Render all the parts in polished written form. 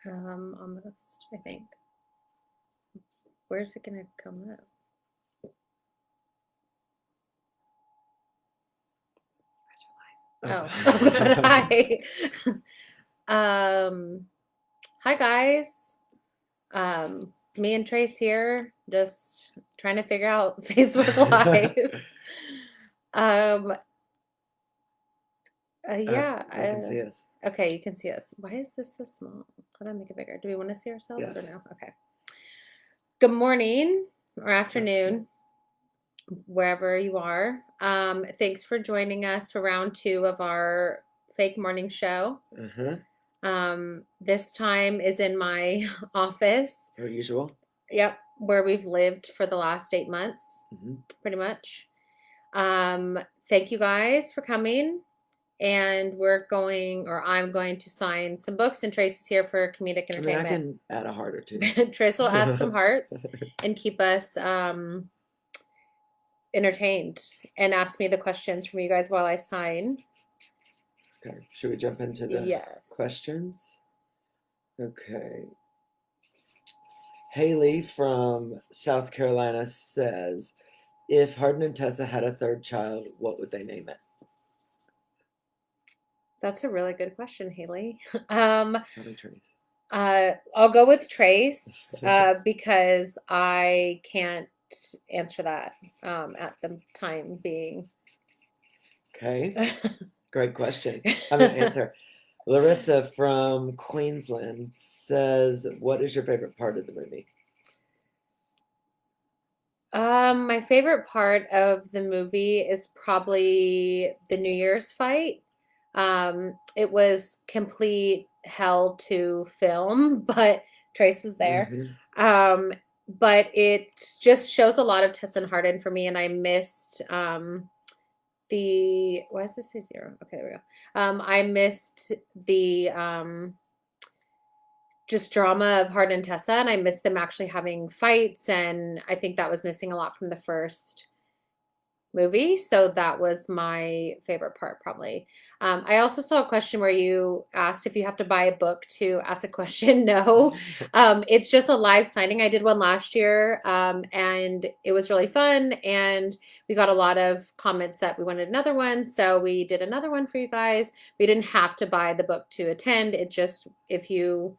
Almost, I think. Where's it gonna come up? Oh, hi. Um, Hi guys. Me and Trace here, just trying to figure out Facebook Live. Um, yeah. They can see us. Okay, you can see us. Why is this so small? How do I make it bigger? Do we want to see ourselves or Yes. no? Okay. Good morning or afternoon, wherever you are. Thanks for joining us for round two of our fake morning show. Uh-huh. This time is in my office. Per usual. Yep, where we've lived for the last 8 months, Hmm. pretty much. Thank you guys for coming. And I'm going to sign some books, and Trace is here for comedic I mean, I entertainment. can add a heart or two. Trace will add some hearts and keep us entertained and ask me the questions from you guys while I sign. Okay. Should we jump into the Yes. questions? Okay. Haley from South Carolina says, if Hardin and Tessa had a third child, what would they name it? That's a really good question, Haley. Probably Trace. I'll go with Trace because I can't answer that at the time being. Okay. Great question. I mean, answer. Larissa from Queensland says, what is your favorite part of the movie? My favorite part of the movie is probably the New Year's fight. It was complete hell to film, but Trace was there. Hmm. Um, but it just shows a lot of Tess and Hardin for me, and I missed the why does this say zero? Okay, there we go. I missed the just drama of Hardin and Tessa, and I missed them actually having fights, and I think that was missing a lot from the first movie. So that was my favorite part, probably. I also saw a question where you asked if you have to buy a book to ask a question. No, it's just a live signing. I did one last year, and it was really fun. And we got a lot of comments that we wanted another one. So we did another one for you guys. We didn't have to buy the book to attend. It just, if you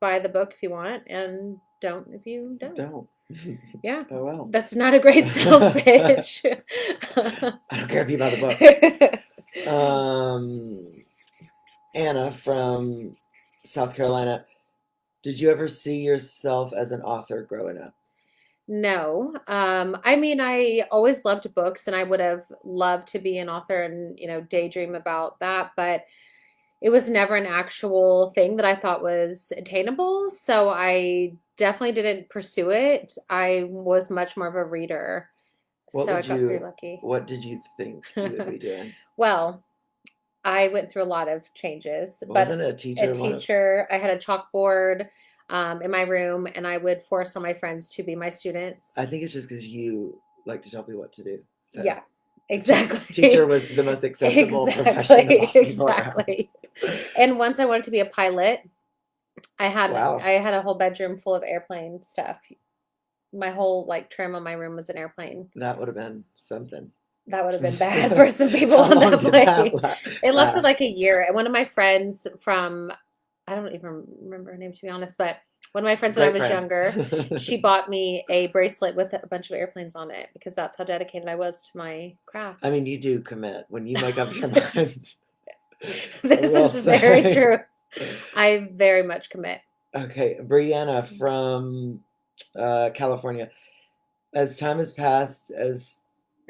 buy the book if you want, and don't if you don't. Don't. Yeah. Oh, well. That's not a great sales pitch. I don't care if you buy the book. Anna from South Carolina, did you ever see yourself as an author growing up? No. I mean, I always loved books and I would have loved to be an author and, daydream about that, but it was never an actual thing that I thought was attainable. So I definitely didn't pursue it. I was much more of a reader. So I got pretty lucky. What did you think you would be doing? Well, I went through a lot of changes, Wasn't but a teacher I had a chalkboard in my room, and I would force all my friends to be my students. I think it's just because you like to tell people what to do. So Yeah, exactly. Teacher was the most acceptable profession exactly. And once I wanted to be a pilot, Wow. I had a whole bedroom full of airplane stuff. My whole trim of my room was an airplane. That would have been something. That would have been bad for some people on that plane. It lasted like a year. And one of my friends from, I don't even remember her name to be honest, but one of my friends when I was younger, she bought me a bracelet with a bunch of airplanes on it because that's how dedicated I was to my craft. I mean, you do commit when you make up your mind. This is very true. I very much commit. Okay, Brianna from California. As time has passed, as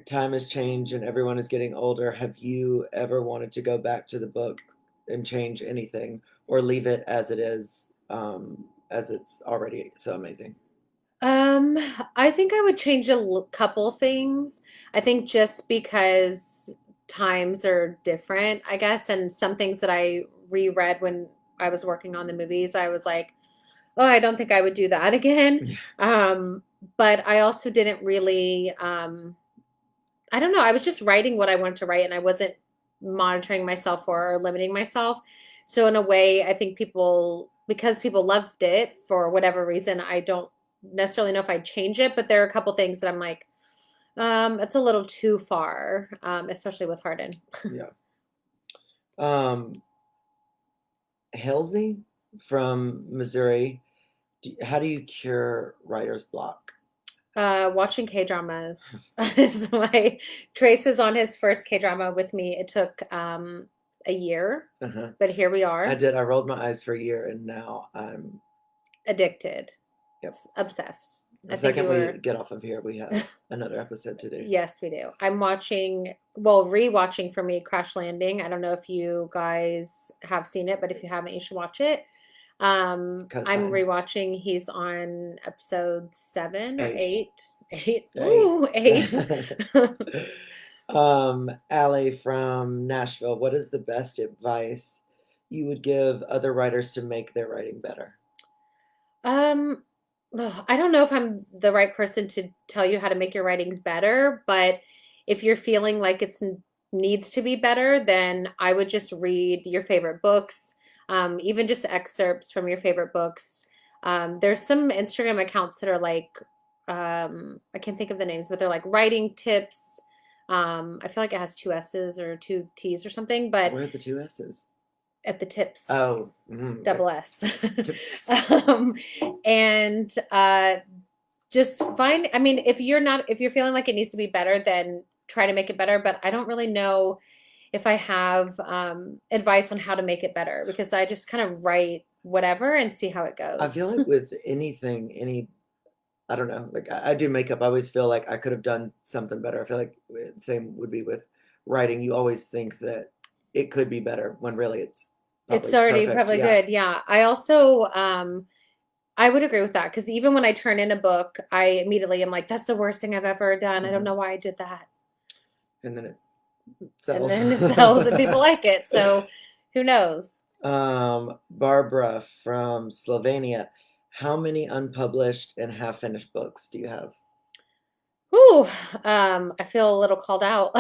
time has changed and everyone is getting older, have you ever wanted to go back to the book and change anything or leave it as it is, as it's already so amazing? I think I would change a couple things. I think just because times are different, I guess, and some things that I reread when I was working on the movies, I was like, oh, I don't think I would do that again. But I also didn't really, I don't know, I was just writing what I wanted to write and I wasn't monitoring myself or limiting myself. So in a way, I think because people loved it for whatever reason, I don't necessarily know if I'd change it, but there are a couple things that I'm like, it's a little too far, especially with Harden. Yeah. Um, Halsey from Missouri. How do you cure writer's block? Watching K-dramas is my Trace is on his first K-drama with me. It took a year, Uh-huh. but here we I are, did. I rolled my eyes for a year, and now I'm, addicted, yep. obsessed. The I think you second we were. get off of here, we have another episode to do. Yes, we do. I'm watching, well, rewatching for me, Crash Landing. I don't know if you guys have seen it, but if you haven't, you should watch it. I'm Cosign. rewatching. He's on episode 7 or 8. 8. 8. 8. Ooh, 8. Allie from Nashville. What is the best advice you would give other writers to make their writing better? Um, I don't know if I'm the right person to tell you how to make your writing better, but if you're feeling like it's needs to be better, then I would just read your favorite books, even just excerpts from your favorite books. There's some Instagram accounts that are like, I can't think of the names, but they're like writing tips. I feel like it has two S's or two T's or something, but Where are the 2 S's? at the tips. Oh, Double S. tips. um, and just find, I mean, if you're feeling like it needs to be better, then try to make it better. But I don't really know if I have advice on how to make it better because I just kind of write whatever and see how it goes. I feel like with anything, I don't know, like I do makeup. I always feel like I could have done something better. I feel like same would be with writing. You always think that it could be better when really it's already perfect. probably Yeah. good. Yeah. I also, I would agree with that because even when I turn in a book, I immediately am like, that's the worst thing I've ever done. I don't know why I did that. And then it And sells. then it sells and people like it. So who knows? Barbara from Slovenia. How many unpublished and half-finished books do you have? Ooh, I feel a little called out.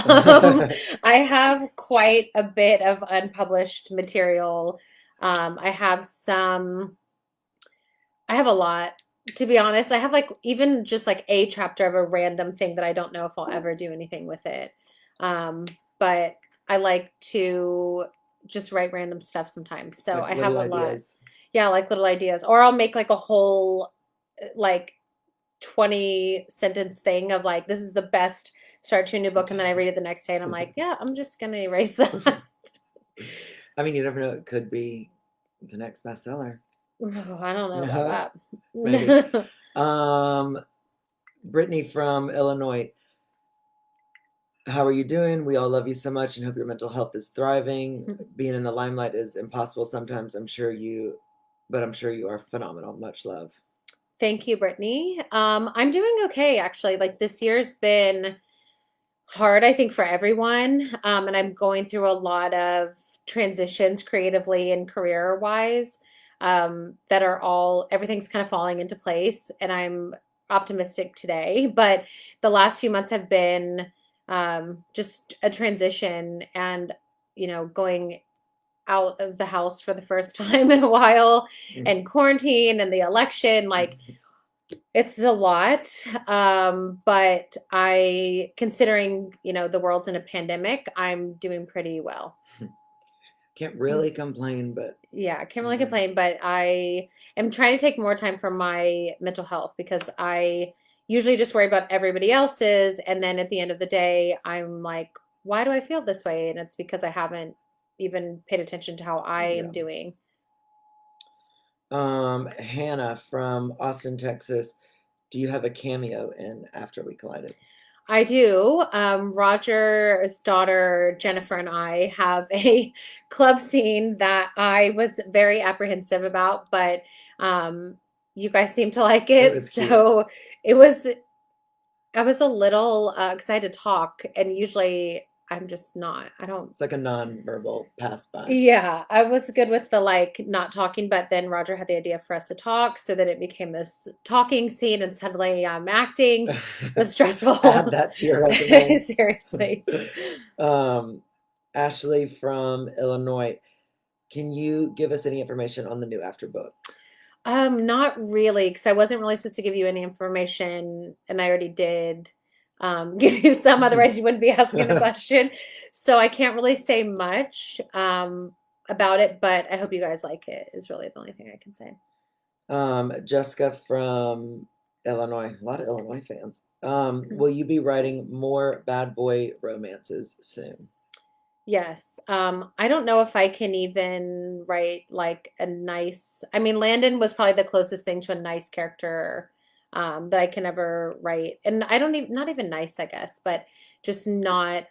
I have quite a bit of unpublished material. I have I have a lot, to be honest. I have like even just like a chapter of a random thing that I don't know if I'll ever do anything with it. But I like to just write random stuff sometimes. So Like I have little a lot. ideas. Yeah, like little ideas. Or I'll make like a whole like 20 sentence thing of like, this is the best start to a new book. And then I read it the next day and I'm like, yeah, I'm just going to erase that. I mean, you never know. It could be the next bestseller. Oh, I don't know about Maybe. that. Brittany from Illinois. How are you doing? We all love you so much and hope your mental health is thriving. Being in the limelight is impossible sometimes. I'm sure you are phenomenal. Much love. Thank you, Brittany. I'm doing okay, actually. Like this year's been hard, I think, for everyone. And I'm going through a lot of transitions creatively and career wise, that are everything's kind of falling into place. And I'm optimistic today. But the last few months have been just a transition and, going out of the house for the first time in a while and quarantine and the election, like it's a lot. But considering, the world's in a pandemic, I'm doing pretty well. Can't really complain, but Yeah, I can't really complain, but I am trying to take more time for my mental health because I usually just worry about everybody else's. And then at the end of the day, I'm like, why do I feel this way? And it's because I haven't even paid attention to how I am doing. Hannah from Austin, Texas. Do you have a cameo in After We Collided? I do. Roger's daughter, Jennifer, and I have a club scene that I was very apprehensive about, but you guys seem to like it. So it was, I was a little, because I had to talk, and usually I'm just not. It's like a non-verbal pass by. Yeah, I was good with the like not talking, but then Roger had the idea for us to talk, so that it became this talking scene, and suddenly I'm acting. It was stressful. Add that to your resume. Seriously. Ashley from Illinois. Can you give us any information on the new After book? Not really, because I wasn't really supposed to give you any information, and I already did give you some, otherwise you wouldn't be asking the question. So I can't really say much about it, but I hope you guys like it, is really the only thing I can say. Jessica from Illinois, a lot of Illinois fans. Will you be writing more bad boy romances soon? Yes. I don't know if I can even write like a nice, I mean, Landon was probably the closest thing to a nice character that I can ever write. And I don't even, not even nice, I guess, but just not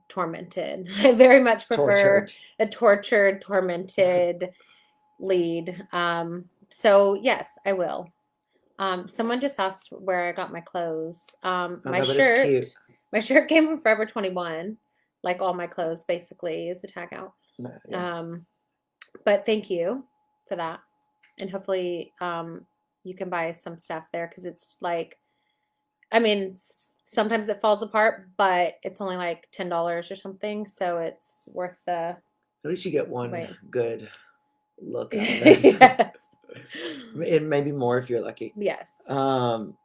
tormented. I very much prefer Tortured. a tortured, tormented lead. So yes, I will. Someone just asked where I got my clothes. Oh no, but it's cute. My shirt came from Forever 21, like all my clothes basically is a tag out. No, yeah. Um, but thank you for that. And hopefully you can buy some stuff there because it's like, I mean, sometimes it falls apart, but it's only like $10 or something, so it's worth the At least you get one wait. good look out of it. Yes. And maybe more if you're lucky. Yes. Um,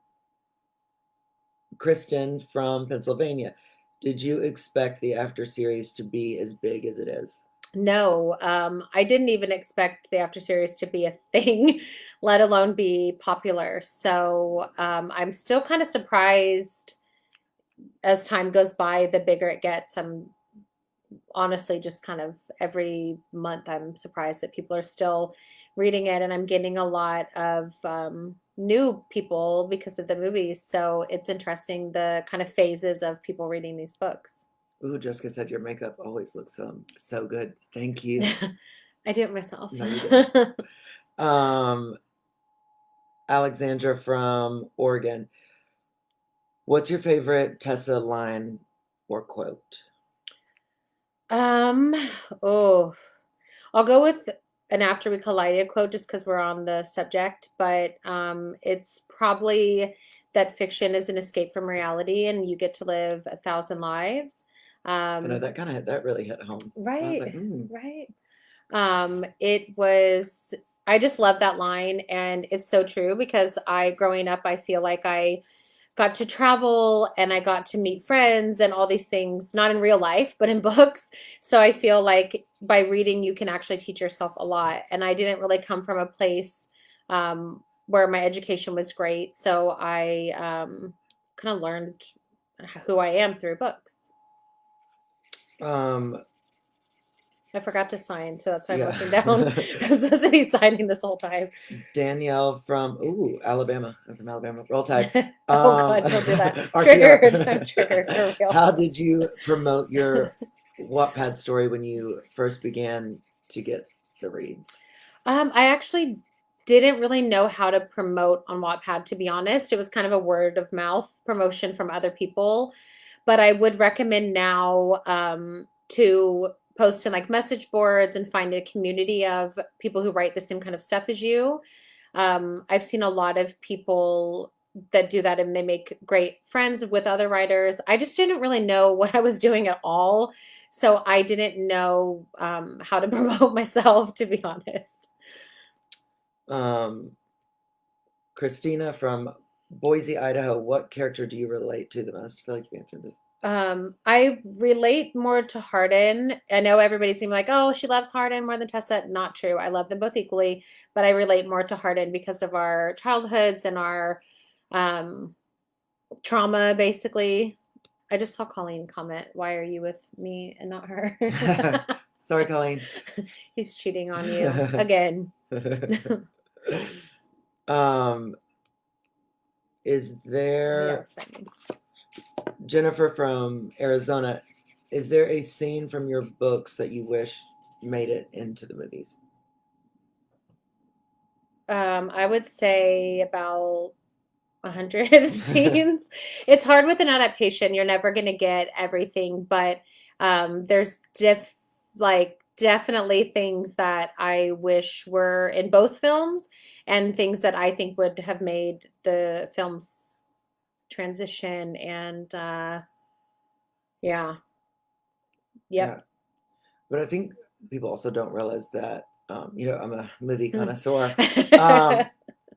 Kristen from Pennsylvania. Did you expect the after series to be as big as it is? No, I didn't even expect the after series to be a thing, let alone be popular. So I'm still kind of surprised as time goes by, the bigger it gets. I'm honestly just kind of every month I'm surprised that people are still reading it, and I'm getting a lot of new people because of the movies. So it's interesting the kind of phases of people reading these books. Ooh, Jessica said your makeup always looks so good. Thank you. I do it myself. No, you didn't. Um, Alexandra from Oregon. What's your favorite Tessa line or quote? Um, oh, I'll go with an After We Collided quote just because we're on the subject, but it's probably that fiction is an escape from reality and you get to live 1,000 lives. I know Um, that really hit home. I was like, right, hmm. right. It was, I just love that line, and it's so true because growing up, I feel like I got to travel and I got to meet friends and all these things, not in real life, but in books. So I feel like by reading, you can actually teach yourself a lot. And I didn't really come from a place where my education was great. So I kind of learned who I am through books. Um, I forgot to sign, so that's why I'm yeah. looking down. I was supposed to be signing this whole time. Danielle from Alabama. I'm from Alabama. Roll Tide. Oh God, don't do that. Triggered. I'm RTR. triggered for real. How did you promote your Wattpad story when you first began to get the reads? I actually didn't really know how to promote on Wattpad, to be honest. It was kind of a word of mouth promotion from other people. But I would recommend now to post in like message boards and find a community of people who write the same kind of stuff as you. I've seen a lot of people that do that and they make great friends with other writers. I just didn't really know what I was doing at all. So I didn't know how to promote myself, to be honest. Um, Christina from Boise, Idaho. What character do you relate to the most? I feel like you answered this. I relate more to Hardin. I know everybody's gonna be like, "Oh, she loves Hardin more than Tessa." Not true. I love them both equally, but I relate more to Hardin because of our childhoods and our um, trauma, basically. I just saw Colleen comment, "Why are you with me and not her?" Sorry, Colleen. He's cheating on you again. um, is Yeah, there exciting. Jennifer from Arizona? Is there a scene from your books that you wish made it into the movies? I would say about 100 scenes. It's hard with an adaptation. You're never going to get everything, but there's definitely things that I wish were in both films and things that I think would have made the films transition and yeah. Yeah, Yep. but I think people also don't realize that I'm a movie Mm. connoisseur. Um,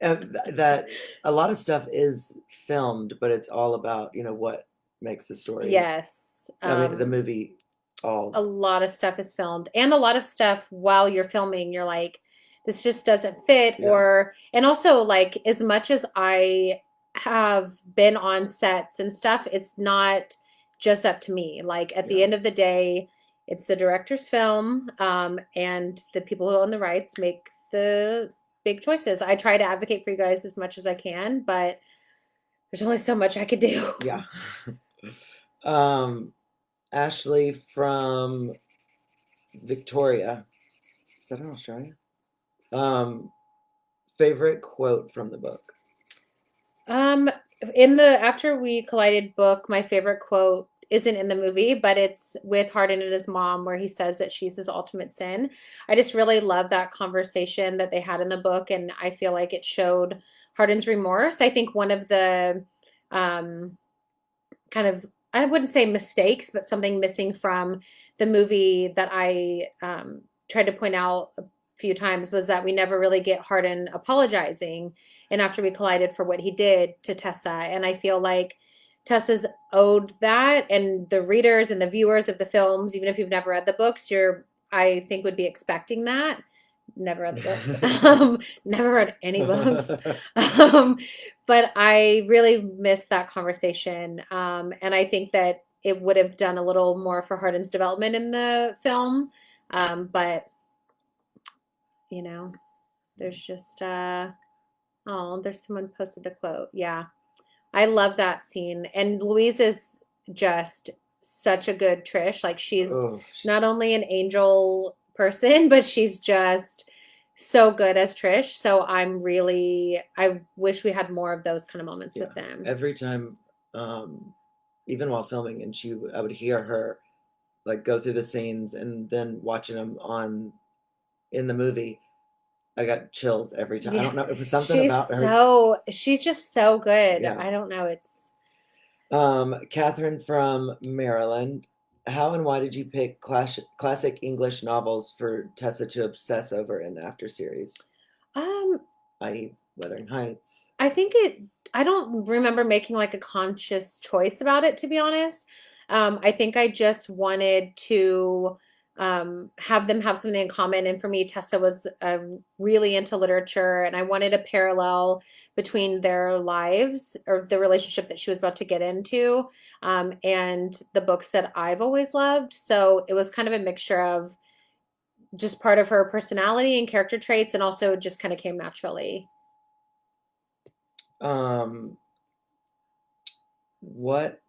and that a lot of stuff is filmed, but it's all about, what makes the story. Yes. I mean, the movie all, A lot of stuff is filmed, and a lot of stuff while you're filming, you're like, this just doesn't fit. yeah, Or, and also, like, as much as I have been on sets and stuff, it's not just up to me. Like, at the yeah, end of the day, it's the director's film, and the people who own the rights make the big choices. I try to advocate for you guys as much as I can, but there's only so much I can do. yeah. um, Ashley from Victoria. Is that in Australia? Um, Favorite quote from the book. Um, in the After We Collided book, my favorite quote isn't in the movie, but it's with Hardin and his mom, where he says that she's his ultimate sin. I just really love that conversation that they had in the book, and I feel like it showed Hardin's remorse. I think one of the um, kind of, I wouldn't say mistakes, but something missing from the movie that I tried to point out a few times was that we never really get Hardin apologizing and After We Collided for what he did to Tessa. And I feel like Tessa's owed that, and the readers and the viewers of the films, even if you've never read the books, I think would be expecting that. Never read the books. Never read any books. Um, but I really missed that conversation. And I think that it would have done a little more for Hardin's development in the film. But, you know, there's just, oh, there's someone posted the quote. Yeah. I love that scene. And Louise is just such a good Trish. Like, she's Oh, not only an angel person, but she's just so good as Trish. So I wish we had more of those kind of moments yeah. with them. Every time, even while filming, and I would hear her like go through the scenes, and then watching them in the movie, I got chills every time. I Yeah. don't know. It was something about her. She's just so good. Yeah. I don't know. It's Catherine from Maryland. How and why did you pick classic English novels for Tessa to obsess over in the After series, um i.e., Wuthering Heights? I think I don't remember making like a conscious choice about it, to be honest. I think I just wanted to have them have something in common. And for me, Tessa was really into literature, and I wanted a parallel between their lives, or the relationship that she was about to get into, and the books that I've always loved. So it was kind of a mixture of just part of her personality and character traits, and also just kind of came naturally. Um, what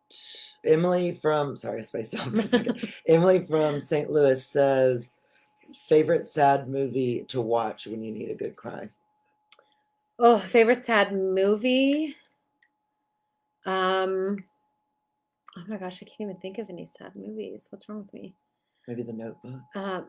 Emily from sorry, I spaced out for a second. Emily from St. Louis says, favorite sad movie to watch when you need a good cry. Oh, favorite sad movie? Um, oh my gosh, I can't even think of any sad movies. What's wrong with me? Maybe The Notebook. Oh,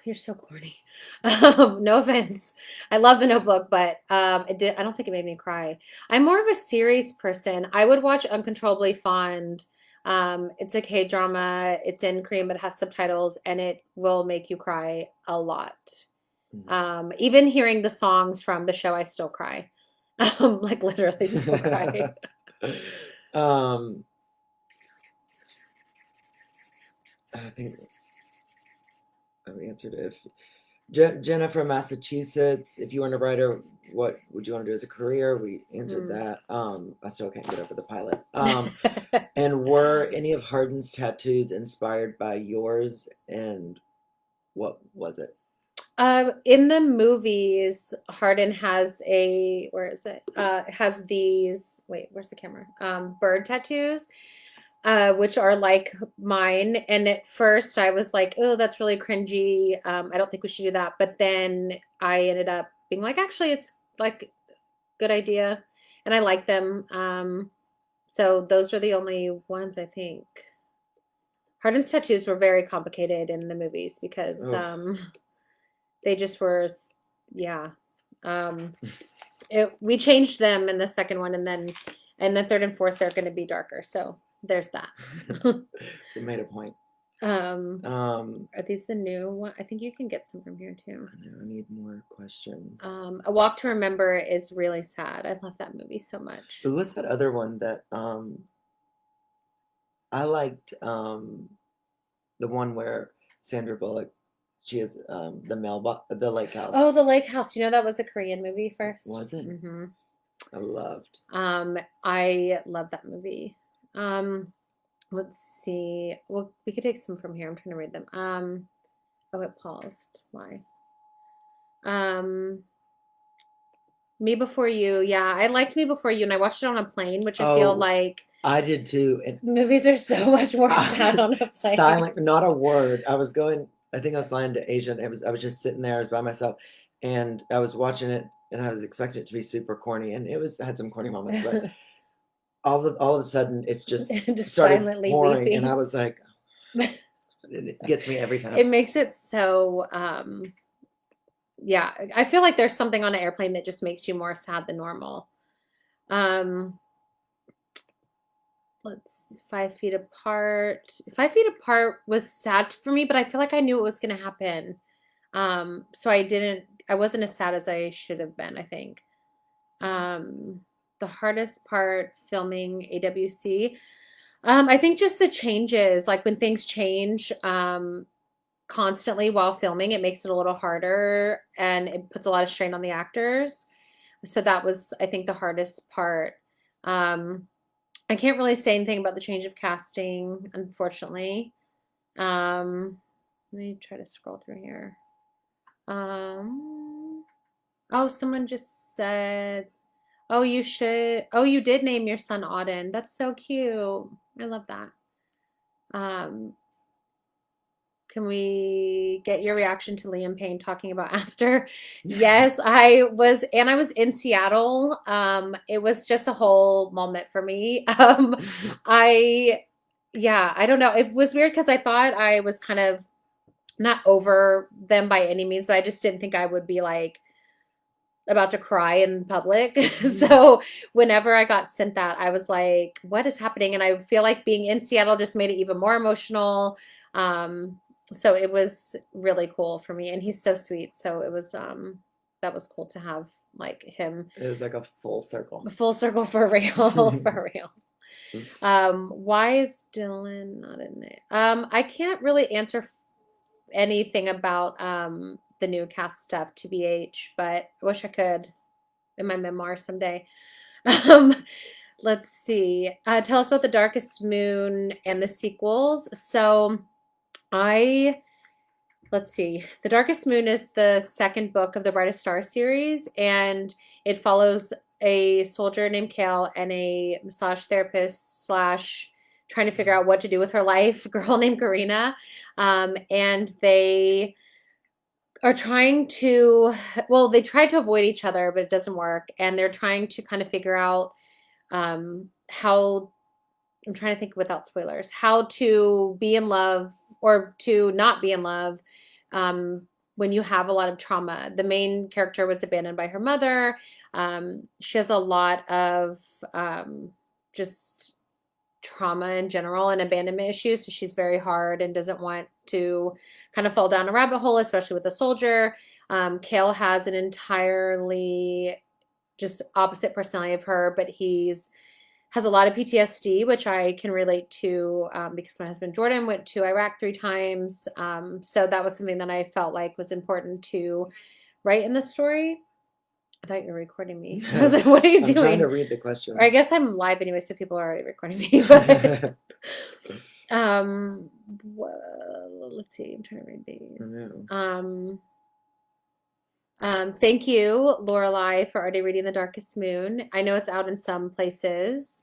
you're so corny. No offense. I love The Notebook, but I don't think it made me cry. I'm more of a series person. I would watch Uncontrollably Fond. It's a K-drama. It's in Korean, but it has subtitles, and it will make you cry a lot. Mhm. Even hearing the songs from the show, I still cry. Like, literally still cry. um, I think I answered it. Jenna from Massachusetts, if you weren't a writer, what would you want to do as a career? We answered Hmm. that. I still can't get over the pilot. And were any of Hardin's tattoos inspired by yours? And what was it? In the movies, Hardin has where is it? Has these, wait, where's the camera? Bird tattoos, which are like mine. And at first I was like, oh, that's really cringy. I don't think we should do that. But then I ended up being like, actually, it's like a good idea. And I like them. So those are the only ones, I think. Hardin's tattoos were very complicated in the movies because Oh, they just were, yeah. Um, we changed them in the second one, and then in the third and fourth, they're going to be darker. So there's that. it made a point. Are these the new one? I think you can get some from here too. I know I need more questions. A Walk to Remember is really sad. I love that movie so much. Who was that other one that I liked? The one where Sandra Bullock, she has the lake house. Oh, The Lake House. You know that was a Korean movie first? Was it? Mm-hmm. I loved. I love that movie. Let's see. Well, we could take some from here. I'm trying to read them. Oh, it paused. Why? Um, Me Before You. Yeah, I liked Me Before You, and I watched it on a plane, which I feel Oh, like I did too. And movies are so much more I sad on was a plane. silent, not a word. I think I was flying to Asia, and I was just sitting there, I was by myself, and I was watching it, and I was expecting it to be super corny, and had some corny moments, but all of a sudden it's just Just started silently pouring, and weeping. I was like, it gets me every time. It makes it so, yeah, I feel like there's something on an airplane that just makes you more sad than normal. Um, let's see, 5 Feet Apart. 5 Feet Apart was sad for me, but I feel like I knew it was going to happen. So I wasn't as sad as I should have been, I think. The hardest part filming AWC, I think just the changes, like when things change, constantly while filming, it makes it a little harder and it puts a lot of strain on the actors. So that was, I think, the hardest part. I can't really say anything about the change of casting, unfortunately. Let me try to scroll through here. Oh, someone just said, oh, you did name your son Auden. That's so cute. I love that. Um, Can we get your reaction to Liam Payne talking about After? Yes, I was in Seattle. It was just a whole moment for me. I, yeah, I don't know. It was weird because I thought I was kind of not over them by any means, but I just didn't think I would be like about to cry in public. So whenever I got sent that, I was like, what is happening? And I feel like being in Seattle just made it even more emotional. So it was really cool for me. And he's so sweet. So it was that was cool to have like him. It was like a full circle. A full circle for real, for real. Why is Dylan not in it? I can't really answer anything about the new cast stuff, TBH, but I wish I could in my memoir someday. Um, let's see. Tell us about The Darkest Moon and the sequels. So let's see. The Darkest Moon is the second book of the Brightest Star series, and it follows a soldier named Kale and a massage therapist slash trying to figure out what to do with her life, girl named Karina. And they are trying to, well, they try to avoid each other, but it doesn't work. And they're trying to kind of figure out how, I'm trying to think without spoilers, how to be in love or to not be in love when you have a lot of trauma. The main character was abandoned by her mother. She has a lot of just trauma in general and abandonment issues. So she's very hard and doesn't want to kind of fall down a rabbit hole, especially with a soldier. Kale has an entirely just opposite personality of her, but has a lot of PTSD, which I can relate to because my husband Jordan went to Iraq 3 times. So that was something that I felt like was important to write in the story. I thought you were recording me. I was like, what are you doing? I'm trying to read the question. Or I guess I'm live anyway, so people are already recording me. But well, let's see. I'm trying to read these. Thank you, Lorelai, for already reading The Darkest Moon. I know it's out in some places.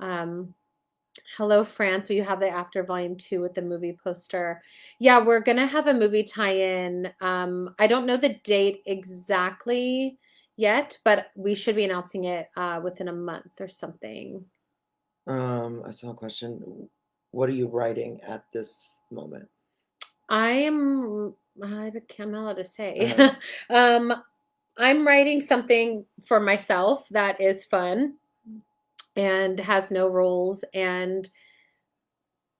Hello, France. Will you have the After Volume 2 with the movie poster? Yeah, we're gonna have a movie tie-in. I don't know the date exactly yet, but we should be announcing it within a month or something. I saw a question. What are you writing at this moment? I'm not allowed to say. I'm writing something for myself that is fun and has no rules, and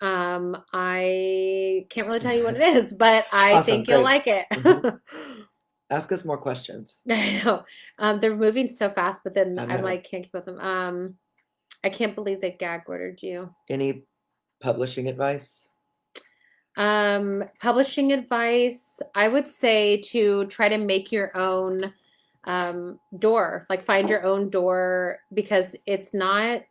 I can't really tell you what it is, but I Awesome, think you'll great. like it. Hmm. Ask us more questions. I know. They're moving so fast, but then I I'm know. like, can't keep with them. I can't believe they gag ordered you. Any publishing advice? Publishing advice, I would say to try to make your own door, like find your own door because it's not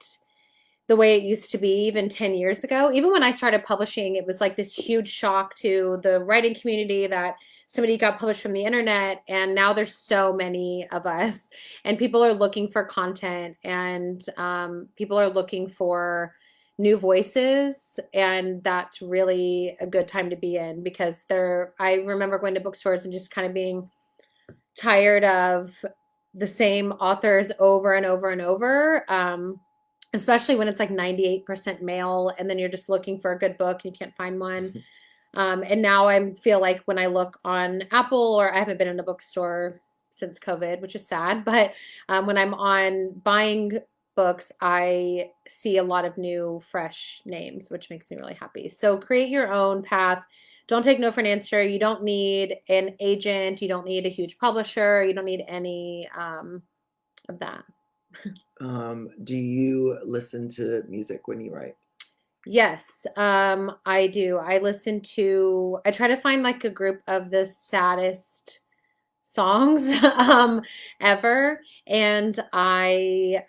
the way it used to be even 10 years ago. Even when I started publishing, it was like this huge shock to the writing community that somebody got published from the internet. And now there's so many of us, and people are looking for content, and people are looking for new voices. And that's really a good time to be in because I remember going to bookstores and just kind of being tired of the same authors over and over and over. Especially when it's like 98% male and then you're just looking for a good book and you can't find one. And now I feel like when I look on Apple, or I haven't been in a bookstore since COVID, which is sad, but when I'm on buying books, I see a lot of new, fresh names, which makes me really happy. So create your own path. Don't take no for an answer. You don't need an agent. You don't need a huge publisher. You don't need any of that. Do you listen to music when you write? Yes, I do. I try to find like a group of the saddest songs ever, and I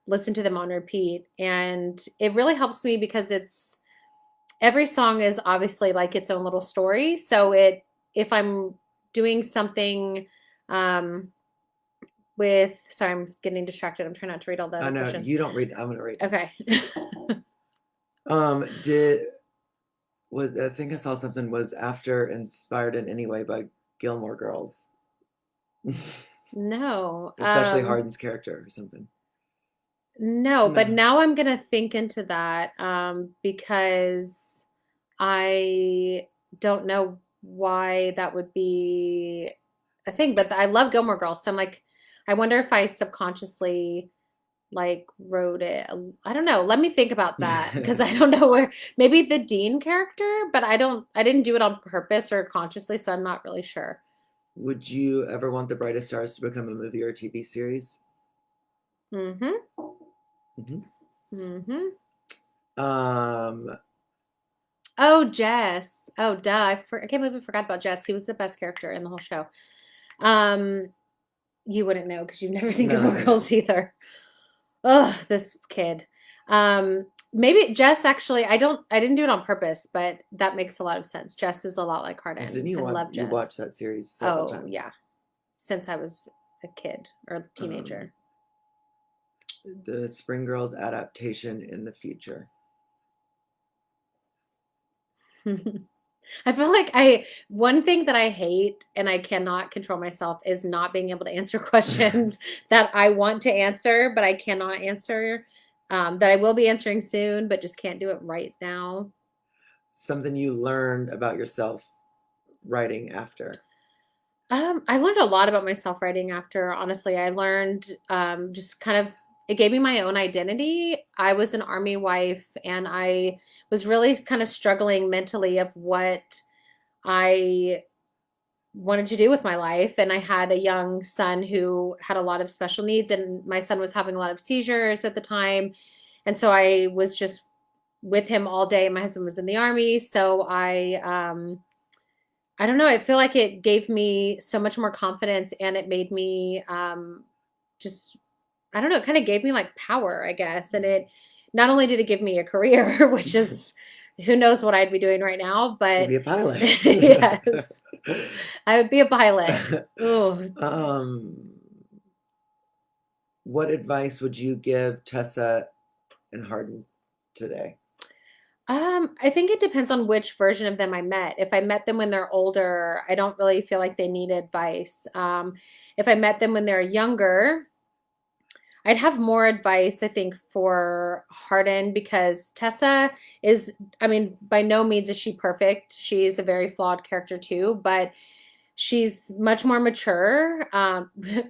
listen to them on repeat. And it really helps me because every song is obviously like its own little story. So if I'm doing something um, sorry, I'm getting distracted. I'm trying not to read all the I other know questions. you don't read. I'm gonna read. Okay. Did was I think I saw something was after inspired in any way by Gilmore Girls, No. especially Harden's character or something. No, but No. now I'm gonna think into that because I don't know why that would be a thing, but I love Gilmore Girls, so I'm like, I wonder if I subconsciously like wrote it. I don't know. Let me think about that because I don't know where maybe the Dean character, but I didn't do it on purpose or consciously, so I'm not really sure. Would you ever want The Brightest Stars to become a movie or a TV series? Mm-hmm. Hmm. Mm-hmm. Um, Oh, Jess. Oh, duh. I can't believe we forgot about Jess. He was the best character in the whole show. Um, you wouldn't know because you've never seen Never Gilmore seen it. Girls either. Oh, this kid. Maybe Jess actually, I didn't do it on purpose, but that makes a lot of sense. Jess is a lot like Because Hardin. didn't you I watch love you Jess. watched that series several Oh, times? yeah. Since I was a kid or Um, teenager. the Spring Girls adaptation in the future. I feel like one thing that I hate and I cannot control myself is not being able to answer questions that I want to answer, but I cannot answer, that I will be answering soon, but just can't do it right now. Something you learned about yourself writing after. I learned a lot about myself writing after, honestly. I learned just kind of, it gave me my own identity. I was an army wife and I was really kind of struggling mentally of what I wanted to do with my life. And I had a young son who had a lot of special needs, and my son was having a lot of seizures at the time. And so I was just with him all day. My husband was in the army. So I don't know. I feel like it gave me so much more confidence and it made me just, I don't know, it kind of gave me like power, I guess. And it not only did it give me a career, which is who knows what I'd be doing right now, You'd but be a pilot. yes, I would be a pilot. Oh, um, what advice would you give Tessa and Harden today? I think it depends on which version of them I met. If I met them when they're older, I don't really feel like they need advice. If I met them when they're younger, I'd have more advice, I think, for Hardin because Tessa is, I mean, by no means is she perfect. She's a very flawed character too, but she's much more mature.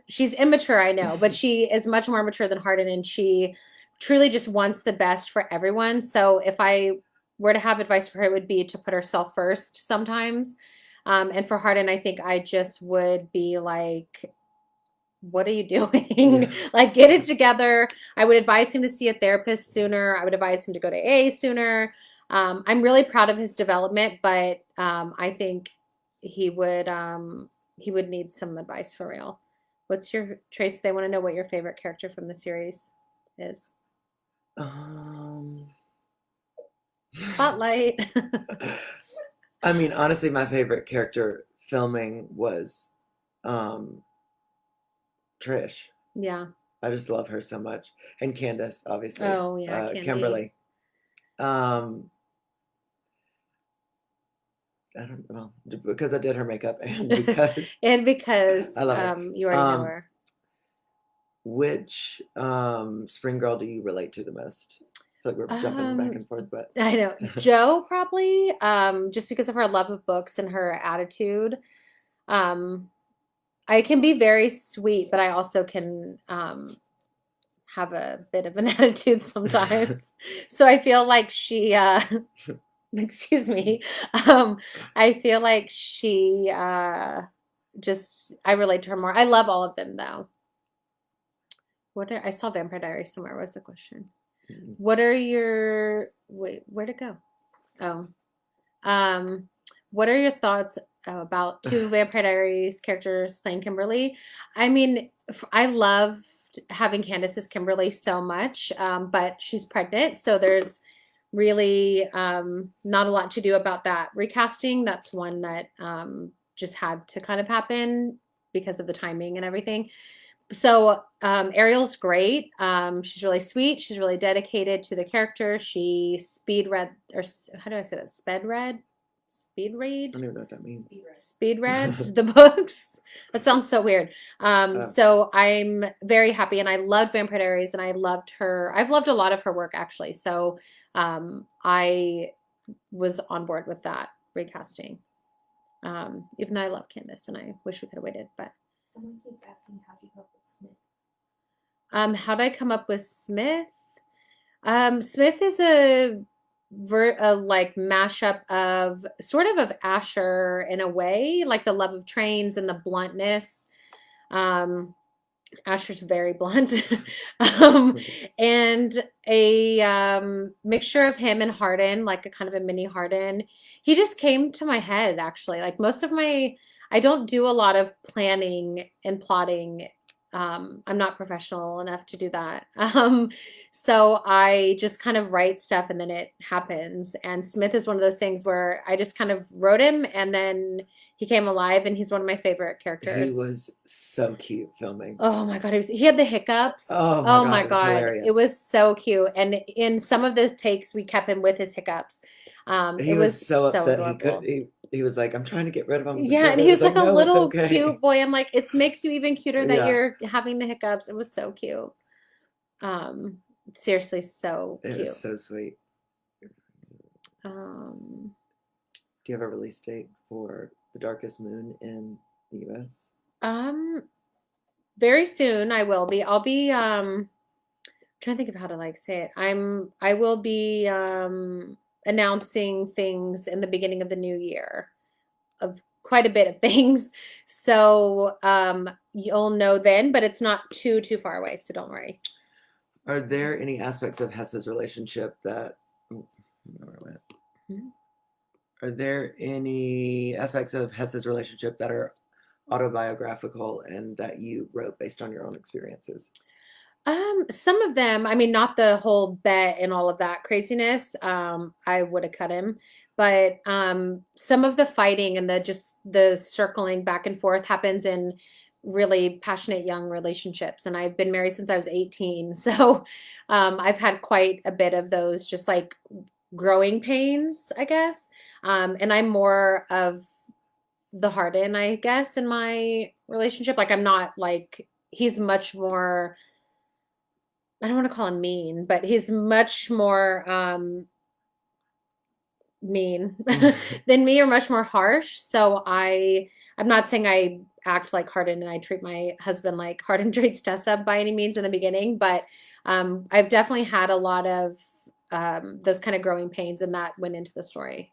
She's immature, I know, but she is much more mature than Hardin and she truly just wants the best for everyone. So if I were to have advice for her, it would be to put herself first sometimes. And for Hardin, I think I just would be like, what are you doing? Yeah. Like, get it together. I would advise him to see a therapist sooner. I would advise him to go to A sooner. I'm really proud of his development, but I think he would need some advice for real. What's your Trace? They want to know what your favorite character from the series is. Um, Spotlight. I mean, honestly, my favorite character filming was um, Trish. Yeah. I just love her so much. And Candace, obviously. Oh yeah, Candy. Kimberly. Um, I don't know, because I did her makeup and because And because I love her. you already know Um, her. which spring girl do you relate to the most? I feel like we're jumping back Um, and forth, but I know Joe probably, just because of her love of books and her attitude. Um, I can be very sweet, but I also can have a bit of an attitude sometimes. So I feel like she, excuse me, um, I feel like she just I relate to her more. I love all of them though. I saw Vampire Diaries somewhere. What's the question? What are your wait? Where'd it go? Oh, um, what are your thoughts about two Vampire Diaries characters playing Kimberly? I mean, I loved having Candace as Kimberly so much, but she's pregnant, so there's really not a lot to do about that recasting. That's one that just had to kind of happen because of the timing and everything. So Ariel's great. She's really sweet. She's really dedicated to the character. She speed read, or how do I say that? Sped read, speed I read, don't even know what that means. speed read the books. That sounds so weird. Uh, So I'm very happy, and I loved Vampire Diaries, and I loved her. I've loved a lot of her work actually. So I was on board with that recasting. Even though I love Candace, and I wish we could have waited, but. Someone keeps asking how do you come up with Smith? How'd I come up with Smith? Smith is a like mashup of sort of Asher in a way, like the love of trains and the bluntness. Um, Asher's very blunt, um, and a mixture of him and Hardin, like a kind of a mini Hardin. He just came to my head actually. Like most of my, I don't do a lot of planning and plotting. I'm not professional enough to do that. So I just kind of write stuff and then it happens. And Smith is one of those things where I just kind of wrote him and then he came alive and he's one of my favorite characters. he was so cute filming. Oh my God, he had the hiccups. Oh Oh my my God, it was God, hilarious. it was so cute. And in some of the takes, we kept him with his hiccups. He It was was so so upset. adorable. He was like, I'm trying to get rid of him. Yeah, and He he was like a no, it's little okay. cute boy. I'm like, it makes you even cuter that Yeah. you're having the hiccups. It was so cute. Um, seriously, so It cute. was so sweet. Um, Do you have a release date for The Darkest Moon in the US? very soon I will be. I'll be trying to think of how to like say it. I will be announcing things in the beginning of the new year of quite a bit of things. So you'll know then, but it's not too far away, so don't worry. Are there any aspects of Hessa's relationship that where I went? Mhm. Are there any aspects of Hessa's relationship that are autobiographical and that you wrote based on your own experiences? Some of them, I mean, not the whole bet and all of that craziness. I would have cut him, but some of the fighting and the circling back and forth happens in really passionate young relationships. And I've been married since I was 18, so I've had quite a bit of those, just like growing pains, I guess. And I'm more of the harden, I guess, in my relationship. Like I'm not like he's much more I don't want to call him mean, but he's much more mean than me or much more harsh. So I'm not saying I act like Hardin and I treat my husband like Hardin treats Tessa by any means in the beginning, but I've definitely had a lot of those kind of growing pains, and that went into the story.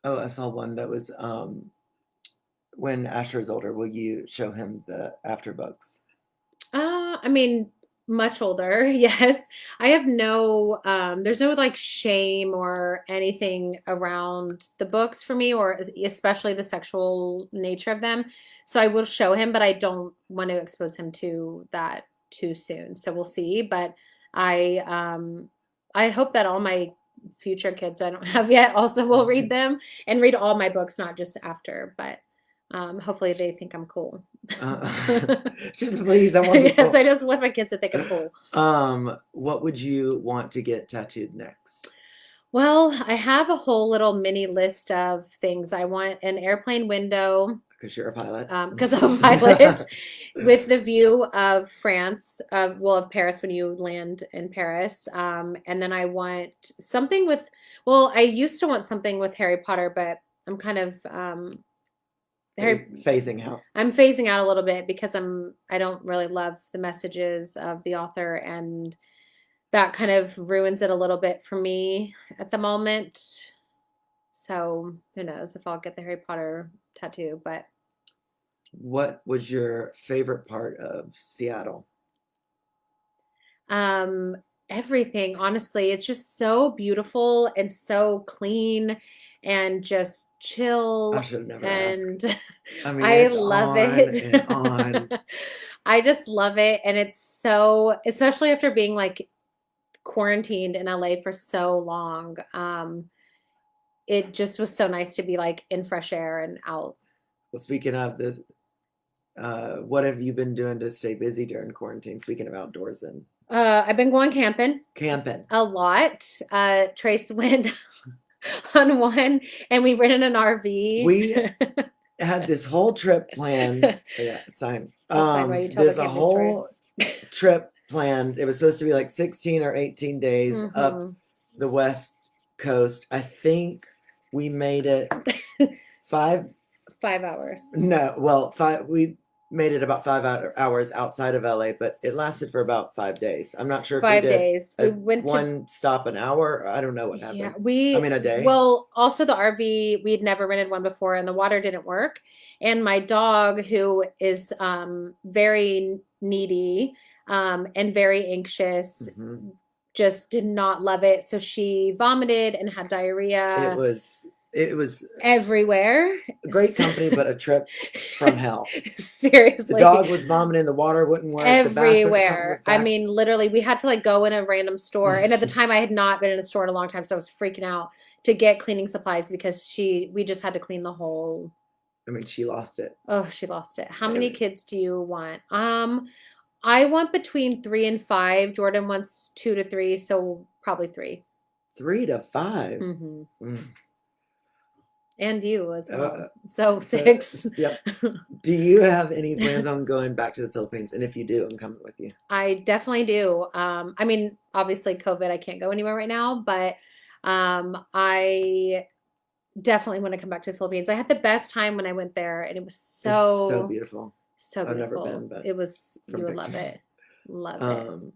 Oh, I saw one that was when Asher is older, will you show him the after books? I mean, much older, yes. I have no, there's no like shame or anything around the books for me, or especially the sexual nature of them. So I will show him, but I don't want to expose him to that too soon. So we'll see. But I hope that all my future kids I don't have yet also will read them and read all my books, not just after, but hopefully they think I'm cool. Just please, I want Yes, people. I just want my kids to think I'm cool. What would you want to get tattooed next? Well, I have a whole little mini list of things. I want an airplane window Because you're a pilot. because I'm a pilot, with the view of France, of Paris when you land in Paris. And then I want something with, well, I used to want something with Harry Potter, but I'm kind of Phasing out. I'm phasing out a little bit because I don't really love the messages of the author, and that kind of ruins it a little bit for me at the moment. So who knows if I'll get the Harry Potter tattoo, but What was your favorite part of Seattle? everything, honestly, it's just so beautiful and so clean and just I chill, should have never asked. and I mean, I it's love on it. and on. I just love it, and it's so, especially after being like quarantined in LA for so long. It just was so nice to be like in fresh air and out. Well, speaking of this, what have you been doing to stay busy during quarantine? Speaking of outdoors and I've been going camping camping. a lot. Trace went on one, and we rented an RV. We had this whole trip planned. Yeah, sign. Sign while you tell the There's a camping story. whole trip planned. It was supposed to be like 16 or 18 days up Mhm. the West Coast. I think we made it 5. 5 hours. No, well, 5. We made it about 5 hours outside of LA, but it lasted for about 5 days. I'm not sure if we 5 did days. We went to, one stop an hour. I don't know what happened. yeah, I mean, a day. well, also the RV, we'd never rented one before, and the water didn't work. And my dog, who is very needy and very anxious, Mhm. just did not love it. So she vomited and had diarrhea It was everywhere. great company, but a trip from hell. The Seriously. dog was vomiting, the water wouldn't work, the bathroom, something Everywhere. was I back. mean, literally, we had to like go in a random store. And at the time, I had not been in a store in a long time, so I was freaking out to get cleaning supplies because we just had to clean the whole. I mean, she lost it. Oh, she lost it. How many Every- kids do you want? I want between 3 and 5. Jordan wants 2 to 3, so probably 3. 3 to 5. Mm-hmm. Mm. And you as well. So, So 6. Yep. Do you have any plans on going back to the Philippines? And if you do, I'm coming with you. I definitely do. I mean, obviously COVID, I can't go anywhere right now, but I definitely want to come back to the Philippines. I had the best time when I went there, and it was It's so beautiful. so I've never beautiful. been, but It was, from you would love pictures. it. Love it.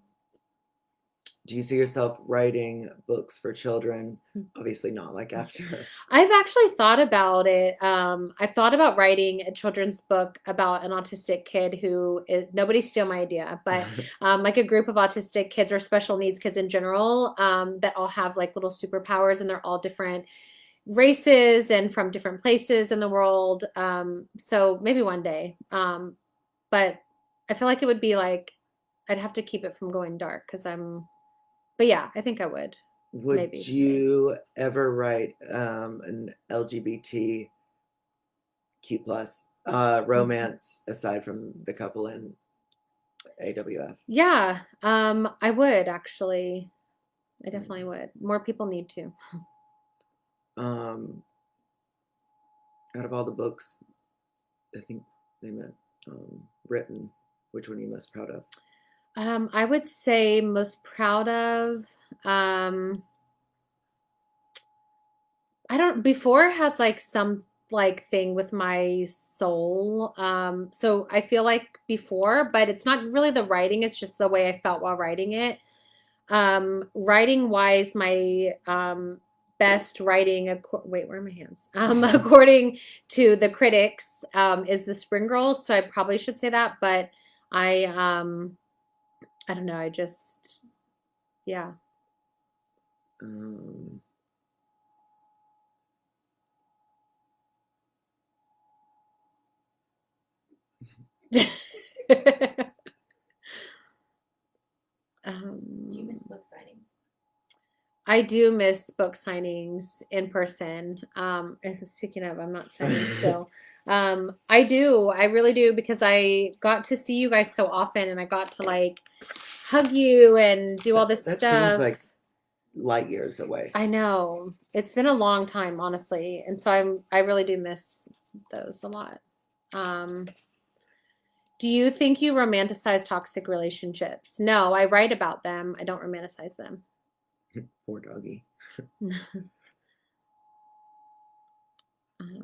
Do you see yourself writing books for children? Obviously not like after. I've actually thought about it. I've thought about writing a children's book about an autistic kid who is, nobody steal my idea, but like a group of autistic kids or special needs kids in general, that all have like little superpowers, and they're all different races and from different places in the world. So maybe one day. But I feel like it would be like, I'd have to keep it from going dark because but yeah, I think I would. Would Maybe someday. you ever write an LGBTQ plus romance aside from the couple in AWF? Yeah, I would actually. I definitely would. More people need to. Out of all the books, I think they meant written, which one are you most proud of? I would say most proud of, I don't, before has like some like thing with my soul. So I feel like before, but it's not really the writing, it's just the way I felt while writing it. Writing wise, my best writing, wait, where are my hands? According to the critics, is the Spring Girls. So I probably should say that, but I I don't know. I just, yeah. Um, Do you miss Um, book signings? I do miss book signings in person. And speaking of, I'm not signing still. I do. I really do because I got to see you guys so often and I got to like hug you and do all this that seems like stuff. light years away. I know. It's been a long time, honestly. And so I really do miss those a lot. Um, do you think you romanticize toxic relationships? No, I write about them. I don't romanticize them. Poor doggy.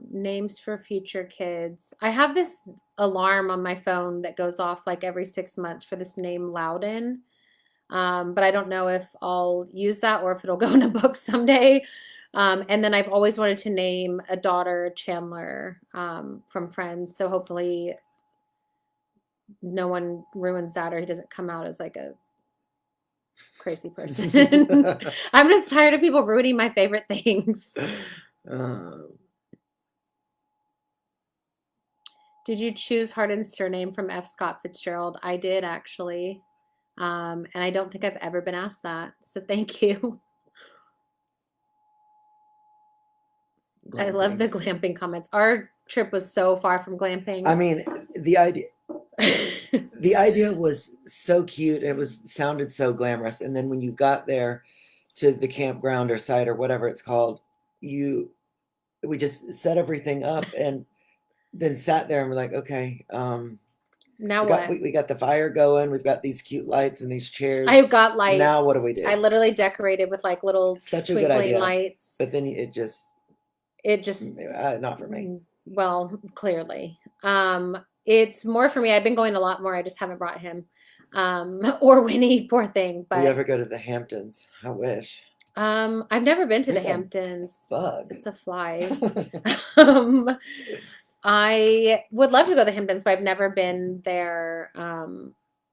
Names for future kids. I have this alarm on my phone that goes off like every 6 months for this name Loudon. But I don't know if I'll use that or if it'll go in a book someday. And then I've always wanted to name a daughter Chandler from Friends. So hopefully no one ruins that or he doesn't come out as like a crazy person. I'm just tired of people ruining my favorite things. Um, Did you choose Hardin's surname from F. Scott Fitzgerald? I did actually. And I don't think I've ever been asked that. So thank you. I love the glamping comments. Our trip was so far from glamping. I mean, the idea was so cute. It was sounded so glamorous. And then when you got there to the campground or site or whatever it's called, we just set everything up and then sat there and we're like, okay, now what? We got the fire going. We've got these cute lights and these chairs. I've got lights. Now what do we do? I literally decorated with like little Such a good twinkling idea. lights. But then it just not for me. Well, clearly. It's more for me. I've been going a lot more. I just haven't brought him. Or Winnie, poor thing. But we ever go to the Hamptons? I wish. I've never been to There's the Hamptons. Bug. It's a fly. I would love to go to the Hamptons, but I've never been there.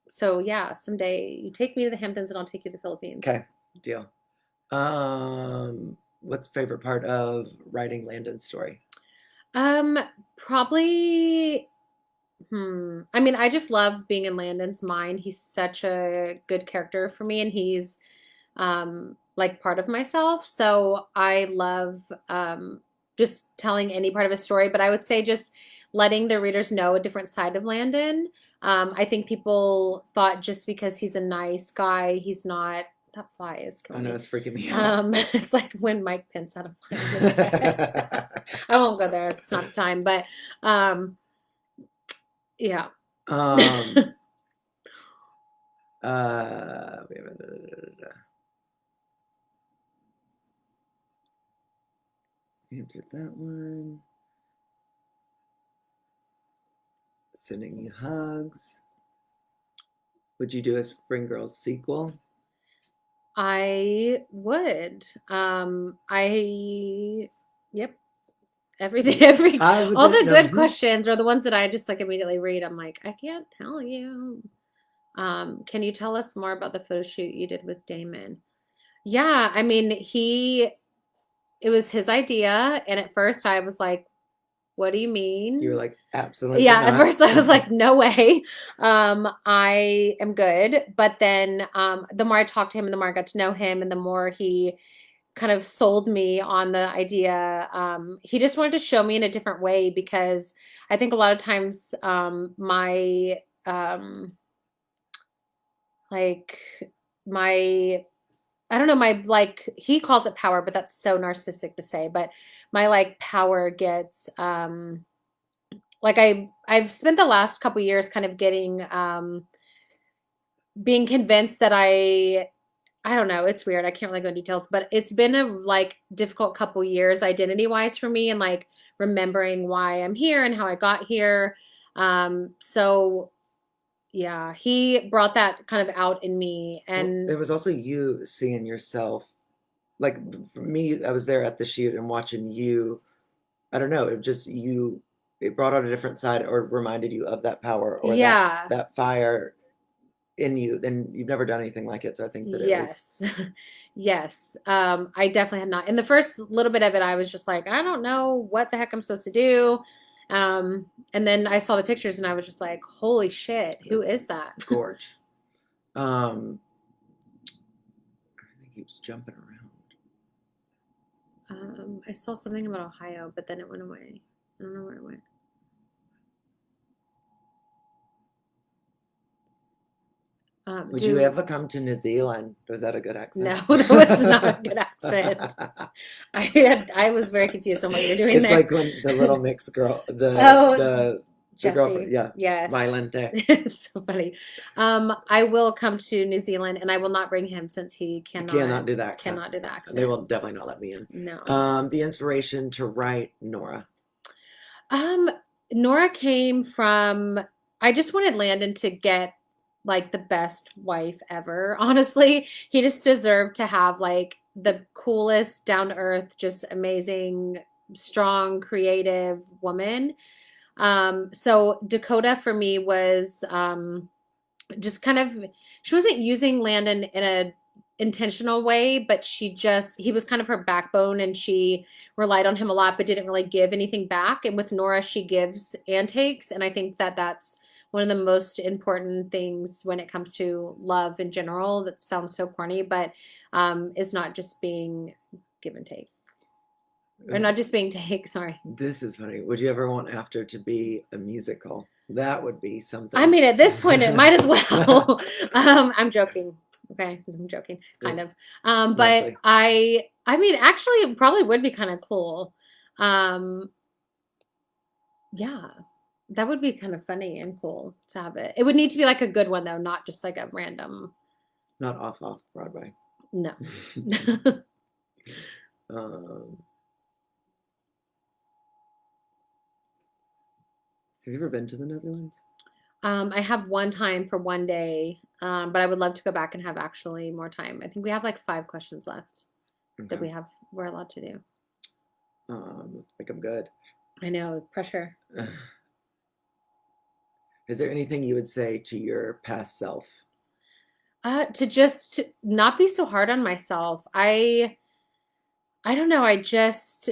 So yeah, someday you take me to the Hamptons and I'll take you to the Philippines. Okay, deal. What's the favorite part of writing Landon's story? Probably I mean, I just love being in Landon's mind. He's such a good character for me and he's like part of myself. So I love just telling any part of a story, but I would say just letting the readers know a different side of Landon. I think people thought just because he's a nice guy, he's not. That fly is I know, it's freaking me out. It's like when Mike Pence had a fly in his head. I won't go there. It's not the time, but yeah. We answered that one. Sending you hugs. Would you do a Spring Girls sequel? I would. Yep. Everything, all the good questions are the ones that I just like immediately read. I'm like, I can't tell you. Can you tell us more about the photo shoot you did with Damon? Yeah, I mean, it was his idea, and at first I was like, what do you mean? You were like, absolutely yeah, not. At first I was like, no way. I am good. But then the more I talked to him and the more I got to know him and the more he kind of sold me on the idea. He just wanted to show me in a different way because I think a lot of times my I don't know, my like he calls it power, but that's so narcissistic to say, but my like power gets like I've spent the last couple years kind of getting being convinced that I I don't know. It's weird. I can't really go into details, but it's been a like difficult couple years identity wise for me and like remembering why I'm here and how I got here. So yeah, he brought that kind of out in me Well, and it was also you seeing yourself. Like for me, I was there at the shoot and watching you. I don't know. It just you. It brought out a different side, or reminded you of that power, or that yeah, that fire in you. And you've never done anything like it, so I think that it was. yes. Yes. I definitely had not. In the first little bit of it, I was just like, I don't know what the heck I'm supposed to do. And then I saw the pictures and I was just like, holy shit, who is that? Gorge. Everything keeps jumping around. I saw something about Ohio, but then it went away. I don't know where it went. Would you ever come to New Zealand? Was that a good accent? No, that was not a good accent. I was very confused on what you were doing It's there. like when the little mixed girl, Oh, the girlfriend, Jesse. yeah, Yes. Violente. It's so funny. I will come to New Zealand and I will not bring him since he Cannot do the accent. cannot do the accent. They will definitely not let me in. No. The inspiration to write Nora. Nora came from I just wanted Landon to get like the best wife ever. Honestly, he just deserved to have like the coolest, down to earth, just amazing, strong, creative woman. So Dakota for me was just kind of she wasn't using Landon in a intentional way, but he was kind of her backbone and she relied on him a lot, but didn't really give anything back. And with Nora, she gives and takes, and I think that that's one of the most important things when it comes to love in general. That sounds so corny, but is not just being give and take. Or not just being take, sorry. This is funny. Would you ever want After to be a musical? That would be something. I mean, at this point, it might as well. I'm joking. Okay, I'm joking, kind of. But Mostly. I mean, actually, it probably would be kind of cool. Yeah, that would be kind of funny and cool to have it. It would need to be like a good one though, not just like a random. Not off Broadway. No. Have you ever been to the Netherlands? I have one time for one day, but I would love to go back and have actually more time. I think we have like 5 questions left that we're allowed to do. I think I'm good. I know, pressure. Is there anything you would say to your past self? To just not be so hard on myself. I don't know. I just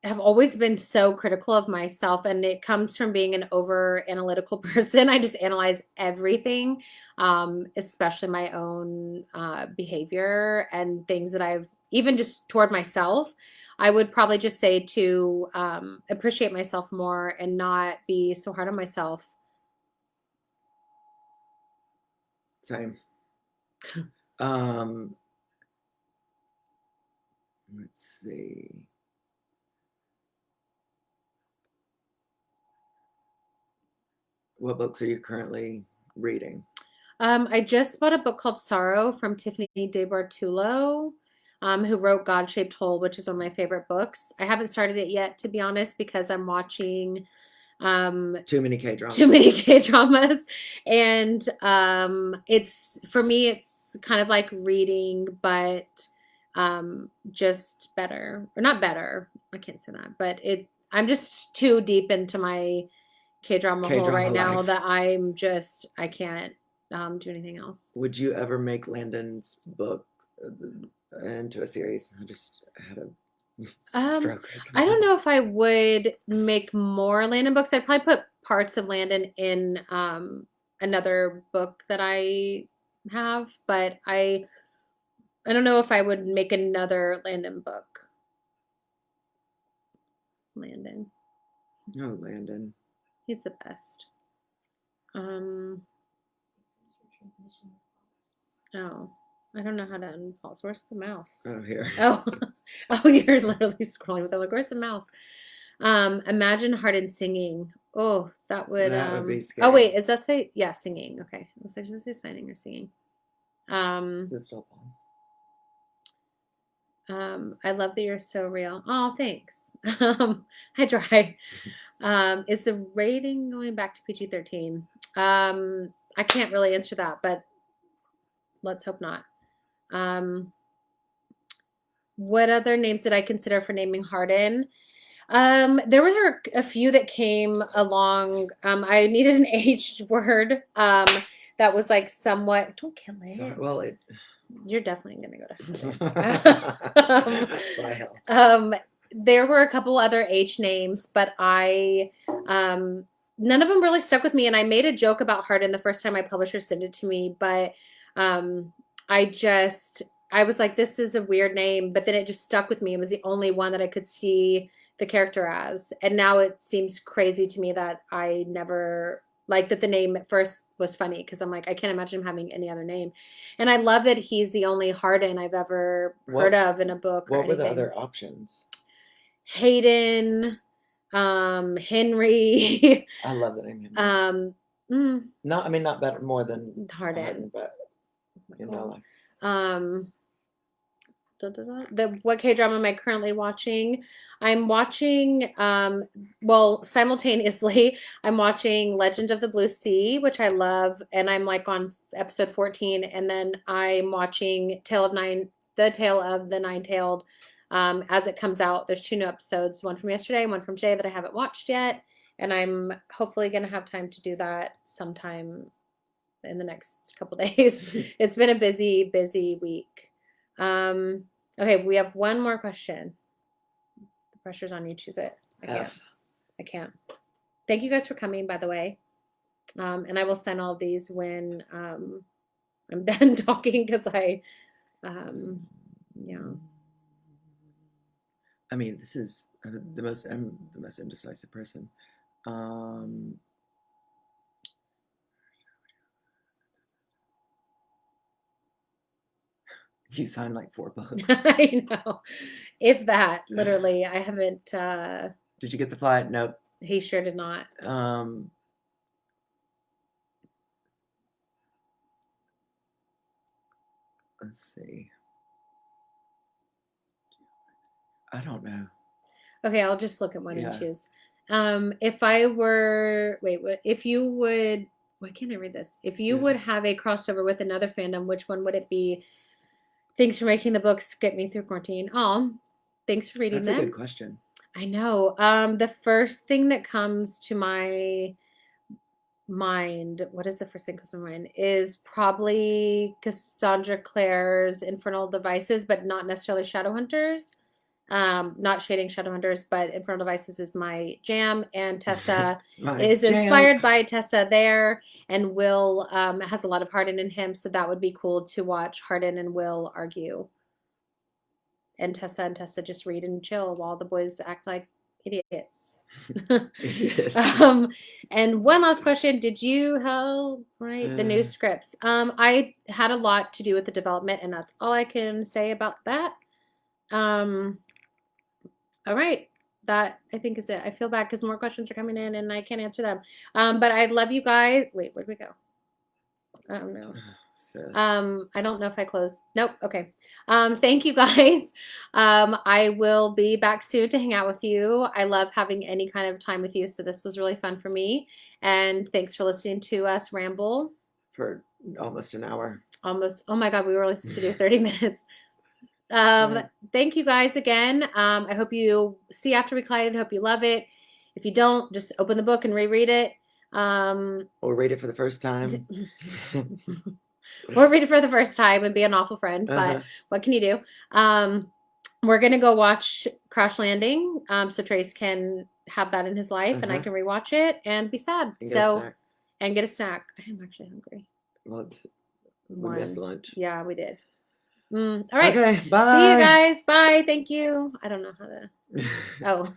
have always been so critical of myself, and it comes from being an over analytical person. I just analyze everything, especially my own behavior and things that I've even just toward myself. I would probably just say to appreciate myself more and not be so hard on myself. Same. Let's see. What books are you currently reading? I just bought a book called Sorrow from Tiffany de Bartolo, who wrote God-Shaped Hole, which is one of my favorite books. I haven't started it yet, to be honest, because I'm watching too many K-dramas. Too many K-dramas. And it's for me, it's kind of like reading, but just better. Or not better. I can't say that, but I'm just too deep into my K-drama hole right now that I can't do anything else. Would you ever make Landon's book into a series? I just had a stroke or something. I don't know if I would make more Landon books. I'd probably put parts of Landon in another book that I have, but I don't know if I would make another Landon book. Landon. Oh, Landon. He's the best. Oh, I don't know how to unpause. Where's the mouse? Oh, here. Oh, you're literally scrolling with it. Like, where's the mouse? Imagine Hardin singing. Oh, that would be scary. Oh wait, is that say singing? Okay. Was I just say signing or singing? Is it still on? I love that you're so real. Oh, thanks. I try. Is the rating going back to PG-13? I can't really answer that, but let's hope not. What other names did I consider for naming Hardin? There was a few that came along. I needed an aged word. That was like somewhat. Don't kill it. Sorry, well, You're definitely gonna go to heaven. By hell. There were a couple other H names, but none of them really stuck with me. And I made a joke about Hardin the first time my publisher sent it to me, but I was like, this is a weird name, but then it just stuck with me. It was the only one that I could see the character as. And now it seems crazy to me that I never like that the name at first was funny because I'm like, I can't imagine him having any other name. And I love that he's the only Hardin I've ever heard of in a book. What were the other options? Hayden, Henry. I love the name Henry. No, I mean not better, more than Hardin, but you know, like what K-drama am I currently watching? I'm watching simultaneously I'm watching Legend of the Blue Sea, which I love, and I'm like on episode 14, and then I'm watching the Tale of the Nine-Tailed as it comes out. There's 2 new episodes, one from yesterday and one from today that I haven't watched yet, and I'm hopefully going to have time to do that sometime in the next couple days. It's been a busy week. Okay, we have one more question. The pressure's on you. Choose it. I can't. Thank you guys for coming, by the way. And I will send all of these when I'm done talking because yeah. I mean, this is I'm the most indecisive person. You signed like 4 books. I know. If that, literally, I haven't. Did you get the flight? Nope. He sure did not. Let's see. I don't know. Okay, I'll just look at one and choose. If I were, if you would, why can't I read this? If you would have a crossover with another fandom, which one would it be? Thanks for making the books get me through quarantine. Oh, thanks for reading them. That's a good question. I know. The first thing that comes to my mind, what is the first thing that comes to my mind? Is probably Cassandra Clare's Infernal Devices, but not necessarily Shadowhunters. Not shading Shadowhunters, but Infernal Devices is my jam, and Tessa is inspired by Tessa there, and Will has a lot of Hardin in him, so that would be cool to watch Hardin and Will argue, and Tessa just read and chill while the boys act like idiots. And one last question: did you help write the new scripts? I had a lot to do with the development, and that's all I can say about that. All right. That, I think, is it. I feel bad because more questions are coming in and I can't answer them. But I love you guys. Wait, where'd we go? I don't know. I don't know if I closed. Nope. Okay. Thank you guys. I will be back soon to hang out with you. I love having any kind of time with you, so this was really fun for me. And thanks for listening to us ramble. For almost an hour. Almost. Oh my God, we were only supposed to do 30 minutes. Thank you guys again. I hope you see After We Collided. Hope you love it. If you don't, just open the book and reread it. Or read it for the first time. Or read it for the first time and be an awful friend. But what can you do? We're going to go watch Crash Landing so Trace can have that in his life and I can rewatch it and be sad. And get a snack. I am actually hungry. Well, we missed lunch. Yeah, we did. All right. Okay, bye. See you guys. Bye. Thank you. I don't know how to. Oh.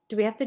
Do we have to